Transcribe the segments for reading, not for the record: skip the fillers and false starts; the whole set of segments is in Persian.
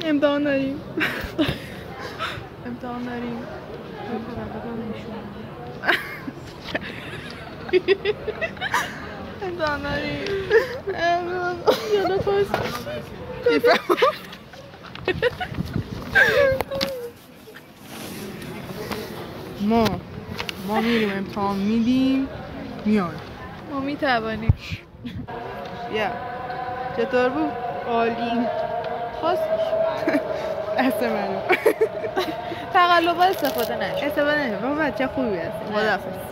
امتحان داریم. یالا پاس ما میریم امتحان میدیم میان. ما میتوانیم. چطور بود؟ عالی. خواست دست منو تقلبا استفاده نشه. بابا بچه خوبی هستی. خداحافظ.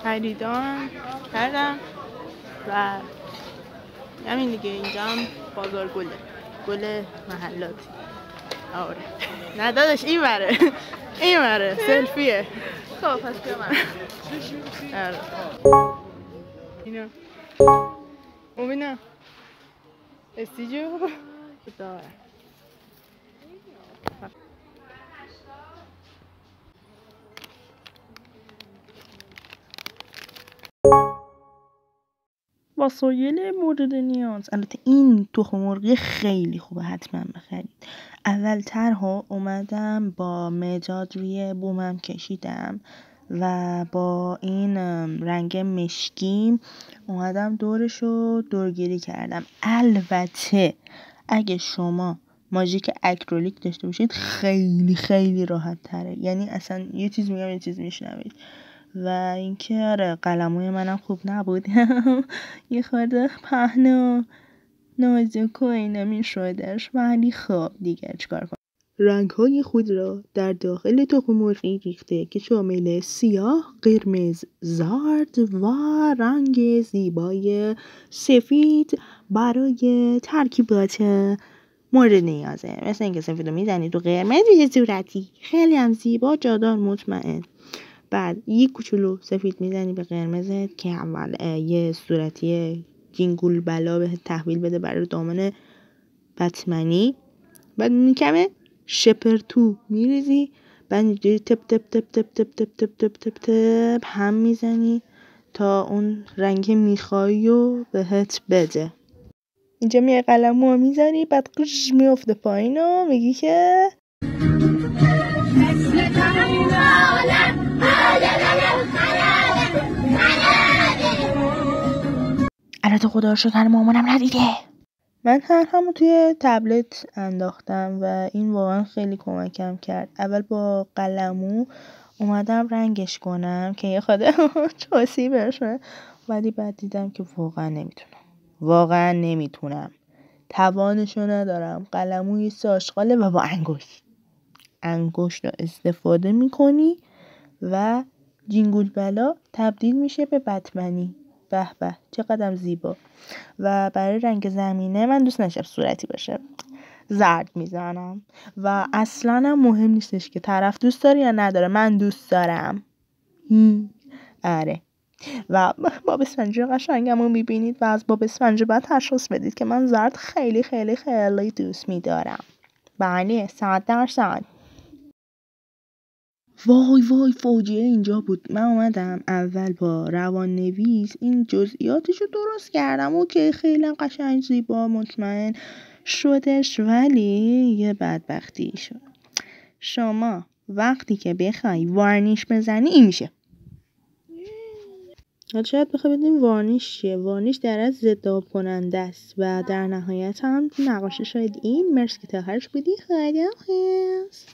خریدان کردم و همین دیگه. اینجا هم بازار گل محلاتی. آره نه داداش این وره سلفیه. خب پس بیا من. آره اینا اومینا استیجو داره. وسایل مورد نیاز. البته این تخم مرغی خیلی خوبه، حتما بخرید. اول طرحو اومدم با مداد روی بومم کشیدم و با این رنگ مشکی اومدم دورشو دورگیری کردم. البته اگه شما ماژیک اکریلیک داشته باشید خیلی خیلی راحت تره، یعنی اصلا یه چیز میگم یه چیز میشنوید. و اینکه آره قلموی منم خوب نبود یه خورده پهن و نازک و اینا میشدش، ولی خب دیگه چیکار کنم. رنگ‌های خود را در داخل تخم مرغی ریخته که شامل سیاه، قرمز، زرد و رنگ زیبای سفید برای ترکیبات مورد نیازه. مثل اینکه سفید رو میزنی تو قرمز یه صورتی خیلی هم زیبا، جادار، مطمئن. بعد یه کوچولو سفید میزنی به قرمزت که اول یه صورتی جینگول بلا به تحویل بده برای دامن بتمنی. بعد کمه شپرتو میریزی، بعد اینجوری تپ تپ تپ تپ تپ تپ تپ تپ تپ تپ هم میزنی تا اون رنگ میخوایی و بهت بده. اینجا میای قلمو میزنی، بعد قش میفته پایین و میگی که البته خدا رو شکر مامانم ندیده. من همو توی تبلت انداختم و این واقعا خیلی کمکم کرد. اول با قلمو اومدم رنگش کنم که یه خورده چاسی بشه، ولی بعد دیدم که واقعا نمیتونم، توانشو ندارم. قلمو یه ساشقاله و با انگشت رو استفاده میکنی و جینگول بلا تبدیل میشه به بتمنی. به به چقدر زیبا. و برای رنگ زمینه من دوست نداشتم صورتی باشه، زرد میزنم و اصلا هم مهم نیستش که طرف دوست داره یا نداره، من دوست دارم. آره. و باب اسفنجی قشنگمو میبینید و از باب اسفنجی باید تشخیص بدید که من زرد خیلی خیلی خیلی دوست میدارم. بله 100%. وای فاجعه اینجا بود. من اومدم اول با روان نویس این جزئیاتشو درست کردم و که خیلی قشنگ زیبا مطمئن شدش، ولی یه بدبختی شد. شما وقتی که بخوای وارنیش بزنی این میشه. شاید بخوای بدونی وارنیش چیه. وارنیش در از ضد آب کننده است و در نهایت هم نقاشی شاید این مرسی که تا هرش بودی. خداحافظ.